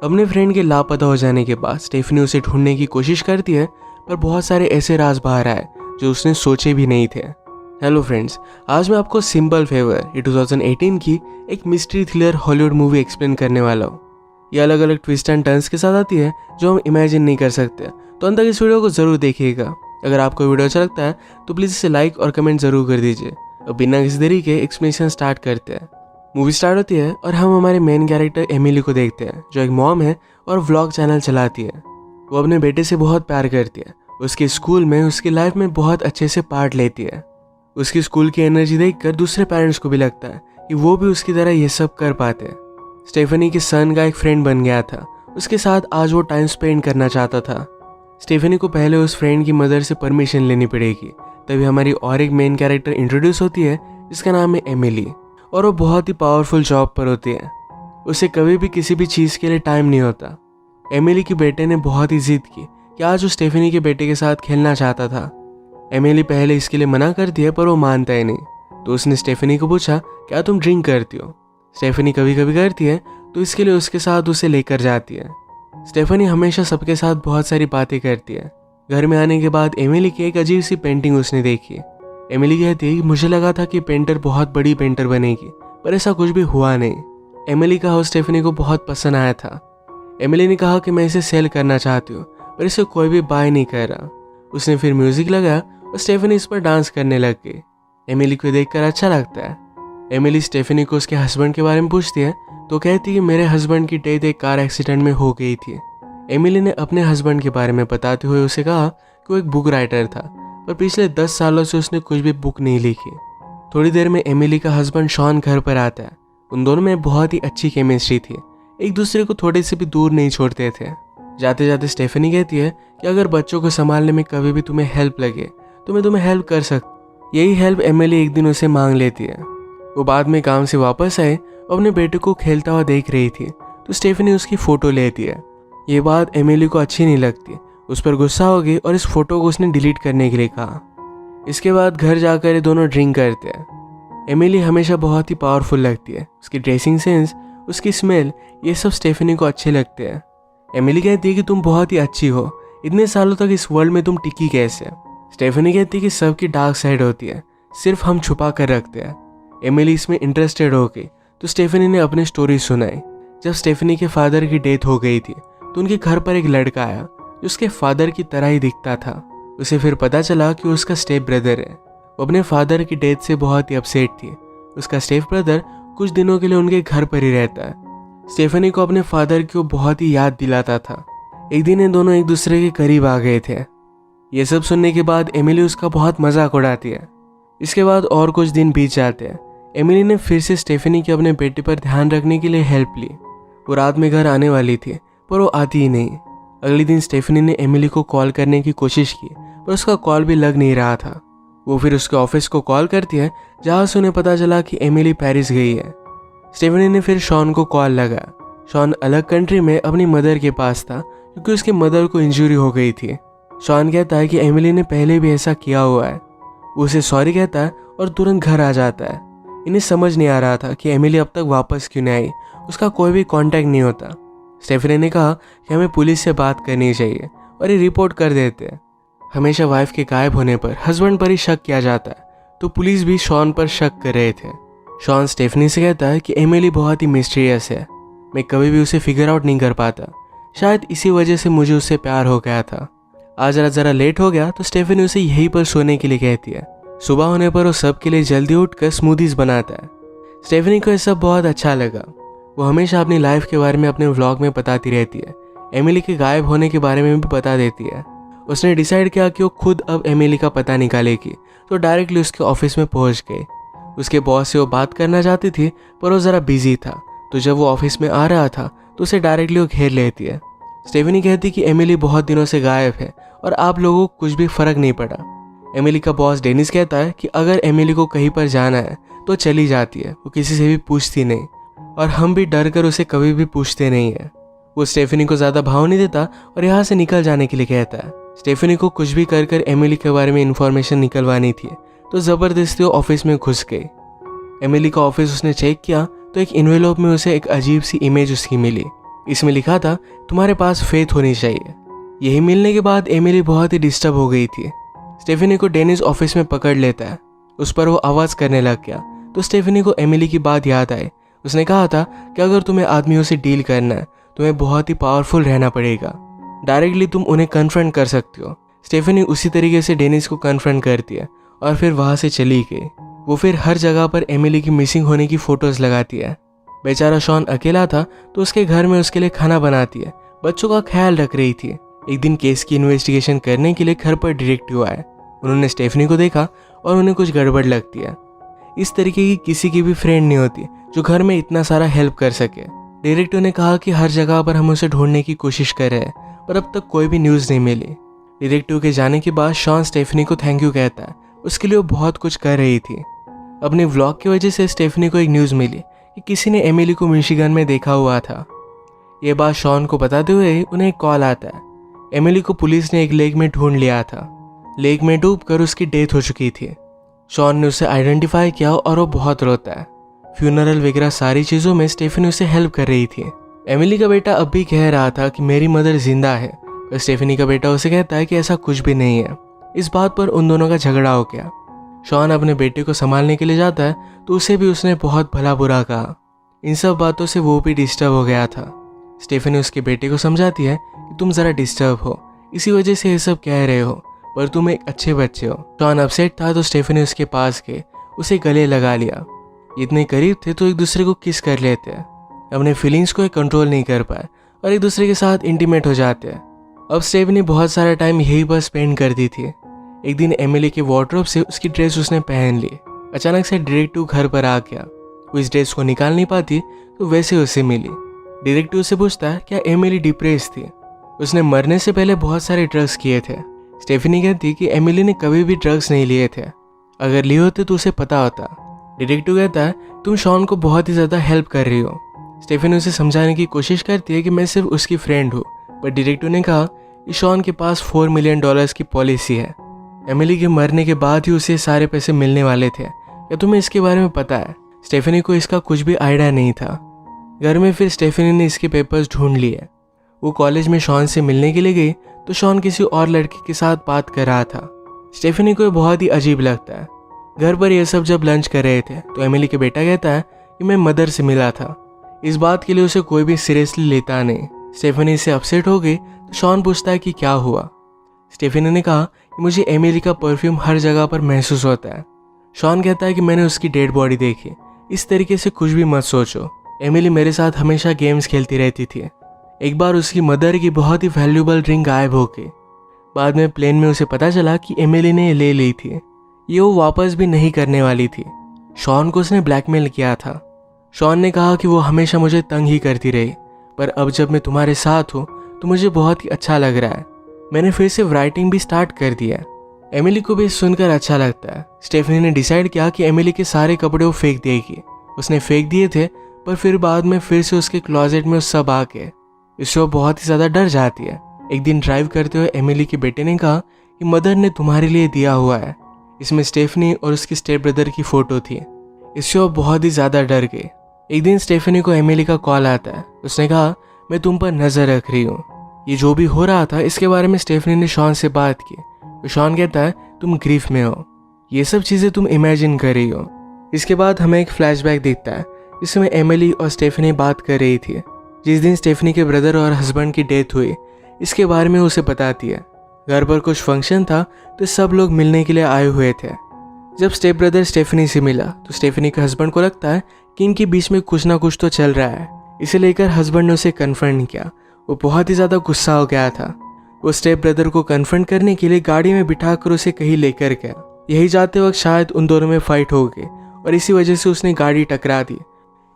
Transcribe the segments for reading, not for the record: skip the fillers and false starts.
अपने फ्रेंड के लापता हो जाने के बाद स्टेफनी उसे ढूंढने की कोशिश करती है, पर बहुत सारे ऐसे राज बाहर आए जो उसने सोचे भी नहीं थे। हेलो फ्रेंड्स, आज मैं आपको सिंपल फेवर ये 2018 की एक mystery thriller Hollywood movie explain करने वाला हूँ। ये अलग अलग ट्विस्ट एंड टर्न्स के साथ आती है जो हम इमेजिन नहीं कर सकते, तो अंत तक इस वीडियो को जरूर देखिएगा। अगर आपको वीडियो अच्छा लगता है तो प्लीज़ इसे लाइक और कमेंट जरूर कर दीजिए। अब बिना किसी देरी के एक्सप्लेनेशन स्टार्ट करते हैं। मूवी स्टार्ट होती है और हम हमारे मेन कैरेक्टर एमिली को देखते हैं, जो एक मॉम है और व्लॉग चैनल चलाती है। वो अपने बेटे से बहुत प्यार करती है। उसके स्कूल में उसकी लाइफ में बहुत अच्छे से पार्ट लेती है। उसकी स्कूल की एनर्जी देखकर दूसरे पेरेंट्स को भी लगता है कि वो भी उसकी तरह ये सब कर पाते हैं। स्टेफनी के सन का एक फ्रेंड बन गया था, उसके साथ आज वो टाइम स्पेंड करना चाहता था। स्टेफनी को पहले उस फ्रेंड की मदर से परमिशन लेनी पड़ेगी, तभी हमारी और एक मेन कैरेक्टर इंट्रोड्यूस होती है जिसका नाम है एमिली, और वो बहुत ही पावरफुल जॉब पर होती है। उसे कभी भी किसी भी चीज़ के लिए टाइम नहीं होता। एमिली के बेटे ने बहुत ही जिद की कि आज वो स्टेफनी के बेटे के साथ खेलना चाहता था। एमिली पहले इसके लिए मना करती है, पर वो मानता ही नहीं। तो उसने स्टेफनी को पूछा, क्या तुम ड्रिंक करती हो? स्टेफनी कभी कभी करती है, तो इसके लिए उसके साथ उसे लेकर जाती है। स्टेफनी हमेशा सबके साथ बहुत सारी बातें करती है। घर में आने के बाद एमिली की एक अजीब सी पेंटिंग उसने देखी। एमिली कहती है कि मुझे लगा था कि पेंटर बहुत बड़ी पेंटर बनेगी, पर ऐसा कुछ भी हुआ नहीं। एमिली का हाउस स्टेफनी को बहुत पसंद आया था। एमिली ने कहा कि मैं इसे सेल करना चाहती हूँ, पर इसे कोई भी बाय नहीं कर रहा। उसने फिर म्यूजिक लगाया और स्टेफनी इस पर डांस करने लग गई। एमिली को देखकर अच्छा लगता है। एमिली स्टेफनी को उसके हस्बैंड के बारे में पूछती है, तो कहती है कि मेरे हस्बैंड की डेथ एक कार एक्सीडेंट में हो गई थी। एमिली ने अपने हस्बैंड के बारे में बताते हुए उसे कहा कि वो एक बुक राइटर था, पर पिछले 10 सालों से उसने कुछ भी बुक नहीं लिखी। थोड़ी देर में एमिली का हस्बैंड शॉन घर पर आता है। उन दोनों में बहुत ही अच्छी केमिस्ट्री थी, एक दूसरे को थोड़े से भी दूर नहीं छोड़ते थे। जाते जाते स्टेफनी कहती है कि अगर बच्चों को संभालने में कभी भी तुम्हें हेल्प लगे तो मैं तुम्हें हेल्प कर सकती। यही हेल्प एमिली एक दिन उसे मांग लेती है। वो बाद में काम से वापस आए और अपने बेटे को खेलता हुआ देख रही थी, तो स्टेफनी उसकी फ़ोटो लेती है। ये बात एमिली को अच्छी नहीं लगती, उस पर गुस्सा हो गई और इस फोटो को उसने डिलीट करने के लिए कहा। इसके बाद घर जाकर ये दोनों ड्रिंक करते हैं। एमिली हमेशा बहुत ही पावरफुल लगती है। उसकी ड्रेसिंग सेंस, उसकी स्मेल, ये सब स्टेफनी को अच्छे लगते हैं। एमिली कहती है कि तुम बहुत ही अच्छी हो, इतने सालों तक इस वर्ल्ड में तुम टिकी कैसे? स्टेफनी कहती है कि सबकी डार्क साइड होती है, सिर्फ हम छुपा कर रखते हैं। एमिली इसमें इंटरेस्टेड हो गई, तो स्टेफनी ने अपनी स्टोरी सुनाई। जब स्टेफनी के फादर की डेथ हो गई थी तो उनके घर पर एक लड़का आया जो उसके फादर की तरह ही दिखता था। उसे फिर पता चला कि उसका स्टेप ब्रदर है। वो अपने फादर की डेथ से बहुत ही अपसेट थी। उसका स्टेप ब्रदर कुछ दिनों के लिए उनके घर पर ही रहता है। स्टेफनी को अपने फादर की वो बहुत ही याद दिलाता था। एक दिन ये दोनों एक दूसरे के करीब आ गए थे। ये सब सुनने के बाद एमिली उसका बहुत मजाक उड़ाती है। इसके बाद और कुछ दिन बीत जाते हैं। एमिली ने फिर से स्टेफनी के अपने बेटे पर ध्यान रखने के लिए हेल्प ली। वो रात में घर आने वाली थी, पर वो आती ही नहीं। अगले दिन स्टेफनी ने एमिली को कॉल करने की कोशिश की, पर उसका कॉल भी लग नहीं रहा था। वो फिर उसके ऑफिस को कॉल करती है, जहाँ से उन्हें पता चला कि एमिली पेरिस गई है। स्टेफनी ने फिर शॉन को कॉल लगाया। शॉन अलग कंट्री में अपनी मदर के पास था, क्योंकि उसकी मदर को इंजरी हो गई थी। शॉन कहता है कि एमिली ने पहले भी ऐसा किया हुआ है। वो उसे सॉरी कहता है और तुरंत घर आ जाता है। इन्हें समझ नहीं आ रहा था कि एमिली अब तक वापस क्यों नहीं आई। उसका कोई भी कांटेक्ट नहीं होता। स्टेफनी ने कहा कि हमें पुलिस से बात करनी चाहिए और ये रिपोर्ट कर देते हैं। हमेशा वाइफ के गायब होने पर हस्बैंड पर ही शक किया जाता है, तो पुलिस भी शॉन पर शक कर रहे थे। शॉन स्टेफनी से कहता है कि एमिली बहुत ही मिस्टीरियस है, मैं कभी भी उसे फिगर आउट नहीं कर पाता। शायद इसी वजह से मुझे उससे प्यार हो गया था। आज रात ज़रा लेट हो गया तो स्टेफनी उसे यहीं पर सोने के लिए कहती है। सुबह होने पर वो सबके लिए जल्दी उठकर स्मूदीज बनाता है। स्टेफनी को यह सब बहुत अच्छा लगा। वो हमेशा अपनी लाइफ के बारे में अपने व्लॉग में बताती रहती है। एमिली के गायब होने के बारे में भी बता देती है। उसने डिसाइड किया कि वो खुद अब एमिली का पता निकालेगी, तो डायरेक्टली उसके ऑफिस में पहुंच गई। उसके बॉस से वो बात करना चाहती थी, पर वो ज़रा बिजी था। तो जब वो ऑफिस में आ रहा था तो उसे डायरेक्टली वो घेर लेती है। स्टेफनी कहती कि एमिली बहुत दिनों से गायब है और आप लोगों को कुछ भी फर्क नहीं पड़ा। एमिली का बॉस डेनिस कहता है कि अगर एमिली को कहीं पर जाना है तो चली जाती है, वो किसी से भी पूछती नहीं, और हम भी डर कर उसे कभी भी पूछते नहीं है। वो स्टेफनी को ज़्यादा भाव नहीं देता और यहाँ से निकल जाने के लिए कहता है। स्टेफनी को कुछ भी कर एमिली के बारे में इन्फॉर्मेशन निकलवानी थी, तो ज़बरदस्ती वो ऑफिस में घुस गई। एमिली का ऑफिस उसने चेक किया तो एक इन्वेलॉप में उसे एक अजीब सी इमेज उसकी मिली। इसमें लिखा था तुम्हारे पास फेथ होनी चाहिए। यही मिलने के बाद एमिली बहुत ही डिस्टर्ब हो गई थी। स्टेफनी को डेनिस ऑफिस में पकड़ लेता है। उस पर वो आवाज़ करने लग गया तो स्टेफनी को एमिली की बात याद आई। उसने कहा था कि अगर तुम्हें आदमियों से डील करना है तुम्हें बहुत ही पावरफुल रहना पड़ेगा। डायरेक्टली तुम उन्हें कन्फ्रंट कर सकते हो। स्टेफनी उसी तरीके से डेनिस को कन्फ्रंट करती है और फिर वहाँ से चली गई। वो फिर हर जगह पर एमिली की मिसिंग होने की फ़ोटोज़ लगाती है। बेचारा शॉन अकेला था तो उसके घर में उसके लिए खाना बनाती है, बच्चों का ख्याल रख रही थी। एक दिन केस की इन्वेस्टिगेशन करने के लिए घर पर डिटेक्टिव आए। उन्होंने स्टेफनी को देखा और उन्हें कुछ गड़बड़ लगती है। इस तरीके की किसी की भी फ्रेंड नहीं होती जो घर में इतना सारा हेल्प कर सके। डिटेक्टिव ने कहा कि हर जगह पर हम उसे ढूंढने की कोशिश कर रहे हैं पर अब तक कोई भी न्यूज़ नहीं मिली। डिटेक्टिव के जाने के बाद शॉन स्टेफनी को थैंक यू कहता है, उसके लिए वो बहुत कुछ कर रही थी। अपने व्लॉग की वजह से स्टेफनी को एक न्यूज़ मिली कि किसी ने एमिली को मिशिगन में देखा हुआ था। ये बात शॉन को बताते हुए उन्हें एक कॉल आता है। एमिली को पुलिस ने एक लेक में ढूंढ लिया था। लेक में डूबकर उसकी डेथ हो चुकी थी। शॉन ने उसे आइडेंटिफाई किया और वो बहुत रोता है। फ्यूनरल वगैरह सारी चीज़ों में स्टेफनी उसे हेल्प कर रही थी। एमिली का बेटा अब भी कह रहा था कि मेरी मदर जिंदा है, पर स्टेफनी का बेटा उसे कहता है कि ऐसा कुछ भी नहीं है। इस बात पर उन दोनों का झगड़ा हो गया। शॉन अपने बेटे को संभालने के लिए जाता है तो उसे भी उसने बहुत भला बुरा कहा। इन सब बातों से वो भी डिस्टर्ब हो गया था। स्टेफनी उसके बेटे को समझाती है कि तुम ज़रा डिस्टर्ब हो, इसी वजह से ये सब कह रहे हो, पर तुम एक अच्छे बच्चे हो। शॉन अपसेट था तो स्टेफनी उसके पास गए, उसे गले लगा लिया। इतने करीब थे तो एक दूसरे को किस कर लेते हैं। अपने फीलिंग्स को कंट्रोल नहीं कर पाए और एक दूसरे के साथ इंटीमेट हो जाते हैं। अब स्टेफनी बहुत सारा टाइम यही पर स्पेंड करती थी। एक दिन एमिली के वार्डरोब से उसकी ड्रेस उसने पहन ली। अचानक से डिटेक्टिव घर पर आ गया। वो इस ड्रेस को निकाल नहीं पाती तो वैसे उसे मिली। डिटेक्टिव से पूछता है क्या एमिली डिप्रेस थी। उसने मरने से पहले बहुत सारे ड्रग्स किए थे। स्टेफनी कहती कि एमिली ने कभी भी ड्रग्स नहीं लिए थे, अगर लिए होते तो उसे पता होता। डिटेक्टिव कहता है तुम शॉन को बहुत ही ज़्यादा हेल्प कर रही हो। स्टेफनी उसे समझाने की कोशिश करती है कि मैं सिर्फ उसकी फ्रेंड हूँ, पर डिटेक्टिव ने कहा कि शॉन के पास $4 मिलियन की पॉलिसी है। एमिली के मरने के बाद ही उसे सारे पैसे मिलने वाले थे। क्या तुम्हें इसके बारे में पता है? स्टेफनी को इसका कुछ भी आइडिया नहीं था। घर में फिर स्टेफनी ने इसके पेपर्स ढूंढ लिए। वो कॉलेज में शॉन से मिलने के लिए गई तो शॉन किसी और लड़के के साथ बात कर रहा था। स्टेफनी को ये बहुत ही अजीब लगता है। घर पर ये सब जब लंच कर रहे थे तो एमिली के बेटा कहता है कि मैं मदर से मिला था। इस बात के लिए उसे कोई भी सीरियसली लेता नहीं। स्टेफनी से अपसेट हो गई तो शॉन पूछता है कि क्या हुआ। स्टेफनी ने कहा कि मुझे एमिली का परफ्यूम हर जगह पर महसूस होता है। शॉन कहता है कि मैंने उसकी डेड बॉडी देखी। इस तरीके से कुछ भी मत सोचो। एमिली मेरे साथ हमेशा गेम्स खेलती रहती थी। एक बार उसकी मदर की बहुत ही वैल्यूबल रिंग गायब हो गई। बाद में प्लेन में उसे पता चला कि एमिली ने ले ली थी। ये वो वापस भी नहीं करने वाली थी। शॉन को उसने ब्लैकमेल किया था। शॉन ने कहा कि वो हमेशा मुझे तंग ही करती रही, पर अब जब मैं तुम्हारे साथ हूँ तो मुझे बहुत ही अच्छा लग रहा है। मैंने फिर से राइटिंग भी स्टार्ट कर दिया। एमिली को भी सुनकर अच्छा लगता है। स्टेफनी ने डिसाइड किया कि एमिली के सारे कपड़े वो फेंक देगी। उसने फेंक दिए थे, पर फिर बाद में फिर से उसके क्लोजेट में सब आ गए। इससे वो बहुत ही ज़्यादा डर जाती है। एक दिन ड्राइव करते हुए एमिली के बेटे ने कहा कि मदर ने तुम्हारे लिए दिया हुआ है। इसमें स्टेफनी और उसकी स्टेप ब्रदर की फ़ोटो थी। इससे वो बहुत ही ज़्यादा डर गई। एक दिन स्टेफनी को एमिली का कॉल आता है। उसने कहा मैं तुम पर नज़र रख रही हूँ। ये जो भी हो रहा था इसके बारे में स्टेफनी ने शॉन से बात की। तो शॉन कहता है तुम ग्रीफ में हो, ये सब चीज़ें तुम इमेजिन कर रही हो। इसके बाद हमें एक फ्लैशबैक दिखता है जिसमें एमिली और स्टेफनी बात कर रही थी। जिस दिन स्टेफनी के ब्रदर और हस्बैंड की डेथ हुई इसके बारे में उसे बताती है। घर पर कुछ फंक्शन था तो सब लोग मिलने के लिए आए हुए थे। जब स्टेप ब्रदर स्टेफनी से मिला तो स्टेफनी के हस्बैंड को लगता है कि इनके बीच में कुछ ना कुछ तो चल रहा है। इसे लेकर हस्बैंड ने उसे कन्फ्रंट किया। वो बहुत ही ज़्यादा गुस्सा हो गया था। वो स्टेप ब्रदर को कन्फ्रंट करने के लिए गाड़ी में बिठाकर उसे कहीं लेकर गया। यही जाते वक्त शायद उन दोनों में फाइट हो गई और इसी वजह से उसने गाड़ी टकरा दी।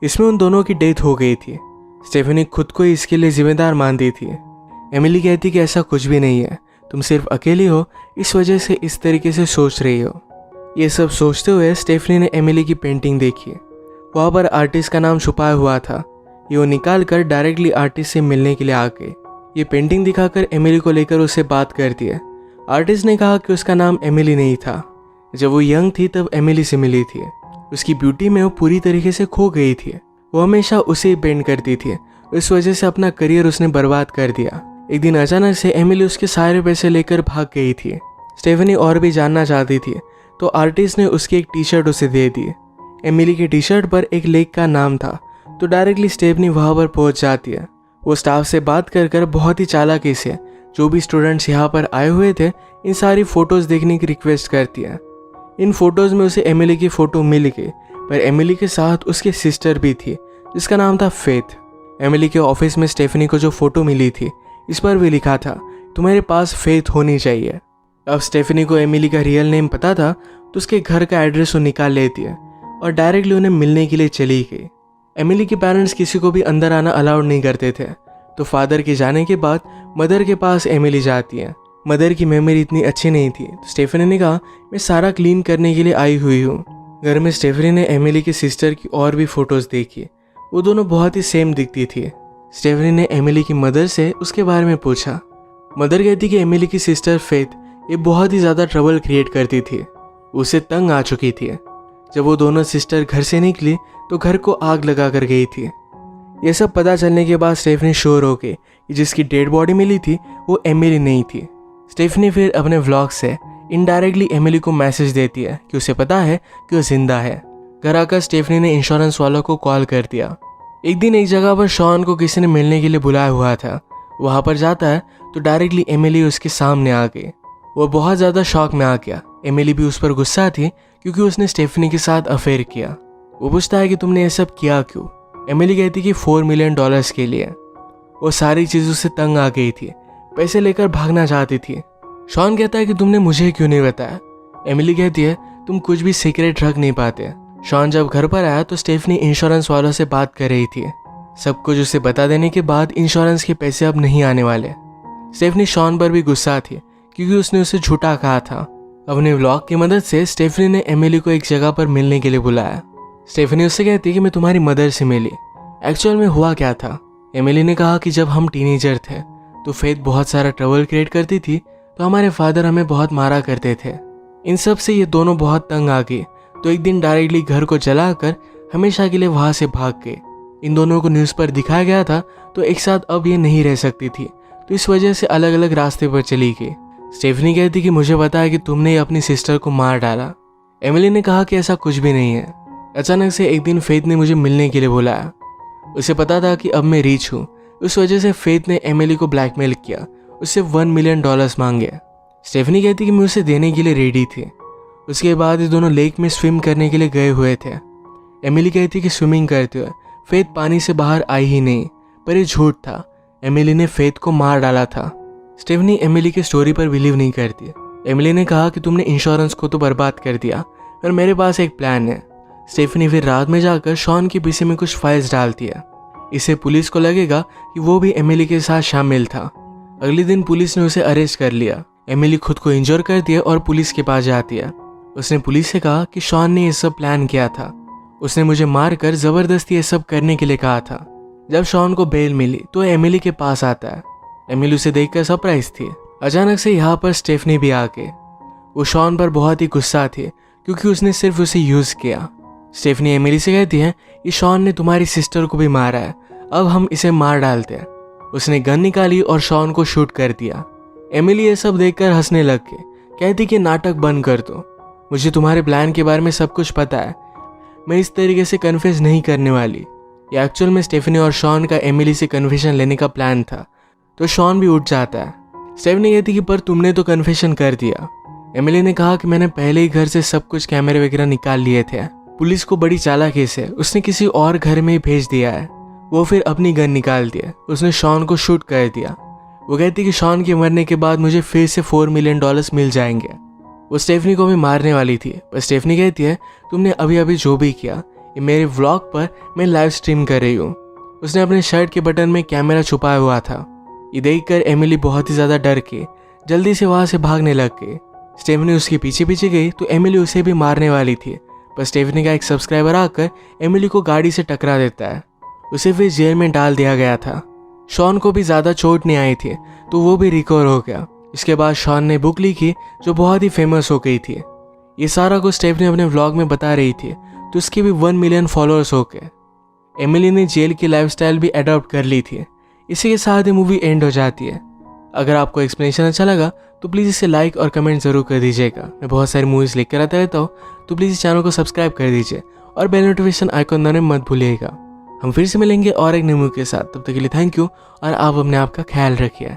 इसमें उन दोनों की डेथ हो गई थी। स्टेफनी खुद को इसके लिए जिम्मेदार मानती थी। एमिली कहती कि ऐसा कुछ भी नहीं है, तुम सिर्फ अकेली हो, इस वजह से इस तरीके से सोच रही हो। ये सब सोचते हुए स्टेफनी ने एमिली की पेंटिंग देखी। वहाँ पर आर्टिस्ट का नाम छुपाया हुआ था। ये वो निकाल कर डायरेक्टली आर्टिस्ट से मिलने के लिए आ गए। ये पेंटिंग दिखाकर एमिली को लेकर उससे बात करती है। आर्टिस्ट ने कहा कि उसका नाम एमिली नहीं था। जब वो यंग थी तब एमिली से मिली थी। उसकी ब्यूटी में वो पूरी तरीके से खो गई थी। वो हमेशा उसे ही पेंट करती थी। इस वजह से अपना करियर उसने बर्बाद कर दिया। एक दिन अचानक से एमिली उसके सारे पैसे लेकर भाग गई थी। स्टेफनी और भी जानना चाहती थी तो आर्टिस्ट ने उसकी एक टी शर्ट उसे दे दी। एमिली की टी शर्ट पर एक लेक का नाम था तो डायरेक्टली स्टेफनी वहाँ पर पहुँच जाती है। वो स्टाफ से बात कर बहुत ही चालाकी से जो भी स्टूडेंट्स यहाँ पर आए हुए थे इन सारी फ़ोटोज़ देखने की रिक्वेस्ट करती है। इन फोटोज़ में उसे एमिली की फ़ोटो मिल गई, पर एमिली के साथ उसकी सिस्टर भी थी जिसका नाम था फेथ। एमिली के ऑफिस में स्टेफनी को जो फ़ोटो मिली थी इस पर भी लिखा था तुम्हारे पास फेथ होनी चाहिए। अब स्टेफनी को एमिली का रियल नेम पता था तो उसके घर का एड्रेस वो निकाल लेती है और डायरेक्टली उन्हें मिलने के लिए चली गई। एमिली के पेरेंट्स किसी को भी अंदर आना अलाउड नहीं करते थे तो फादर के जाने के बाद मदर के पास एमिली जाती है। मदर की मेमोरी इतनी अच्छी नहीं थी तो स्टेफनी ने कहा मैं सारा क्लीन करने के लिए आई हुई हूँ। घर में स्टेफनी ने एमिली की सिस्टर की और भी फ़ोटोज़ देखी, वो दोनों बहुत ही सेम दिखती थी। स्टेफनी ने एमिली की मदर से उसके बारे में पूछा। मदर कहती कि एमिली की सिस्टर फेथ ये बहुत ही ज़्यादा ट्रबल क्रिएट करती थी, उसे तंग आ चुकी थी। जब वो दोनों सिस्टर घर से निकली तो घर को आग लगा कर गई थी। ये सब पता चलने के बाद स्टेफनी श्योर हो गई कि जिसकी डेड बॉडी मिली थी वो एमिली नहीं थी। स्टेफनी फिर अपने व्लॉग से इनडायरेक्टली एमिली को मैसेज देती है कि उसे पता है कि वो जिंदा है। घर आकर स्टेफनी ने इंश्योरेंस वालों को कॉल कर दिया। एक दिन एक जगह पर शॉन को किसी ने मिलने के लिए बुलाया हुआ था। वहाँ पर जाता है तो डायरेक्टली एमिली उसके सामने आ गई। वो बहुत ज़्यादा शॉक में आ गया। एमिली भी उस पर गुस्सा थी क्योंकि उसने स्टेफनी के साथ अफेयर किया। वो पूछता है कि तुमने ये सब किया क्यों। एमिली कहती कि $4 मिलियन के लिए। वो सारी चीज़ों से तंग आ गई थी, पैसे लेकर भागना चाहती थी। शॉन कहता है कि तुमने मुझे क्यों नहीं बताया। एमिली कहती है तुम कुछ भी सीक्रेट रख नहीं पाते। शॉन जब घर पर आया तो स्टेफनी इंश्योरेंस वालों से बात कर रही थी। सब कुछ उसे बता देने के बाद इंश्योरेंस के पैसे अब नहीं आने वाले। स्टेफनी शॉन पर भी गुस्सा थी क्योंकि उसने उसे झूठा कहा था। अपने व्लॉग की मदद से स्टेफनी ने एमिली को एक जगह पर मिलने के लिए बुलाया। स्टेफनी उससे कहती कि मैं तुम्हारी मदर से मिली। एक्चुअल में हुआ क्या था। एमिली ने कहा कि जब हम टीनेजर थे तो फेथ बहुत सारा ट्रबल क्रिएट करती थी तो हमारे फादर हमें बहुत मारा करते थे। इन सब से ये दोनों बहुत तंग आ गए तो एक दिन डायरेक्टली घर को जलाकर हमेशा के लिए वहाँ से भाग गए। इन दोनों को न्यूज़ पर दिखाया गया था तो एक साथ अब ये नहीं रह सकती थी तो इस वजह से अलग अलग रास्ते पर चली गई। स्टेफनी कहती कि मुझे पता है कि तुमने अपनी सिस्टर को मार डाला। एमिली ने कहा कि ऐसा कुछ भी नहीं है। अचानक से एक दिन फेथ ने मुझे मिलने के लिए बुलाया। उसे पता था कि अब मैं रीच हूँ, उस वजह से फेथ ने एमिली को ब्लैकमेल किया, उससे $1 मिलियन मांगे। स्टेफनी कहती कि मैं उसे देने के लिए रेडी थी। उसके बाद ये दोनों लेक में स्विम करने के लिए गए हुए थे। एमिली कहती कि स्विमिंग करते हुए फेथ पानी से बाहर आई ही नहीं, पर ये झूठ था। एमिली ने फेथ को मार डाला था। स्टेफनी एमिली की स्टोरी पर बिलीव नहीं करती। एमिली ने कहा कि तुमने इंश्योरेंस को तो बर्बाद कर दिया, पर मेरे पास एक प्लान है। स्टेफनी फिर रात में जाकर शॉन के पीछे में कुछ फाइल्स डालती है। इससे पुलिस को लगेगा कि वो भी एमिली के साथ शामिल था। अगले दिन पुलिस ने उसे अरेस्ट कर लिया। एमिली खुद को इंजोर करती है और पुलिस के पास जाती है। उसने पुलिस से कहा कि शॉन ने ये सब प्लान किया था, उसने मुझे मारकर जबरदस्ती ये सब करने के लिए कहा था। जब शॉन को बेल मिली तो एमिली के पास आता है। एमिली उसे देखकर सरप्राइज थी। अचानक से यहाँ पर स्टेफनी भी आ गई। वो शॉन पर बहुत ही गुस्सा थी क्योंकि उसने सिर्फ उसे यूज किया। स्टेफनी एमिली से कहती है कि शॉन ने तुम्हारी सिस्टर को भी मारा है, अब हम इसे मार डालते हैं। उसने गन निकाली और शॉन को शूट कर दिया। एमिली ये सब देखकर हंसने लग गई, कहती कि नाटक बंद कर दो, मुझे तुम्हारे प्लान के बारे में सब कुछ पता है, मैं इस तरीके से कन्फेस नहीं करने वाली। ये एक्चुअल में स्टेफनी और शॉन का एमिली से कन्फेशन लेने का प्लान था। तो शॉन भी उठ जाता है। स्टेफनी कहती कि पर तुमने तो कन्फेशन कर दिया। एमिली ने कहा कि मैंने पहले ही घर से सब कुछ कैमरे वगैरह निकाल लिए थे। पुलिस को बड़ी चालाकी से उसने किसी और घर में ही भेज दिया है। वो फिर अपनी गन निकाल दिया, उसने शॉन को शूट कर दिया। वो कहती कि शॉन के मरने के बाद मुझे फिर से $4 मिलियन मिल जाएंगे। वो स्टेफनी को भी मारने वाली थी, पर स्टेफनी कहती है तुमने अभी अभी जो भी किया ये मेरे व्लॉग पर मैं लाइव स्ट्रीम कर रही हूँ। उसने अपने शर्ट के बटन में कैमरा छुपाया हुआ था। ये देखकर एमिली बहुत ही ज़्यादा डर के जल्दी से वहाँ से भागने लग गई। स्टेफनी उसके पीछे पीछे गई तो एमिली उसे भी मारने वाली थी, पर स्टेफनी का एक सब्सक्राइबर आकर एमिली को गाड़ी से टकरा देता है। उसे फिर जेल में डाल दिया गया था। शॉन को भी ज़्यादा चोट नहीं आई थी तो वो भी रिकवर हो गया। इसके बाद शॉन ने बुक लिखी जो बहुत ही फेमस हो गई थी। ये सारा कुछ स्टेफनी अपने व्लॉग में बता रही थी तो उसके भी 1 मिलियन फॉलोअर्स हो गए। एमिली ने जेल की लाइफस्टाइल भी अडॉप्ट कर ली थी। इसी के साथ ही मूवी एंड हो जाती है। अगर आपको एक्सप्लेनेशन अच्छा लगा तो प्लीज़ इसे लाइक और कमेंट ज़रूर कर दीजिएगा। मैं बहुत सारी मूवीज़ लेकर आता रहता हूँ, तो प्लीज़ इस चैनल को सब्सक्राइब कर दीजिए और बेल नोटिफिकेशन आइकन दबाना मत भूलिएगा। हम फिर से मिलेंगे और एक नई मूवी के साथ। तब तक के लिए थैंक यू और आप अपने आप का ख्याल रखिए।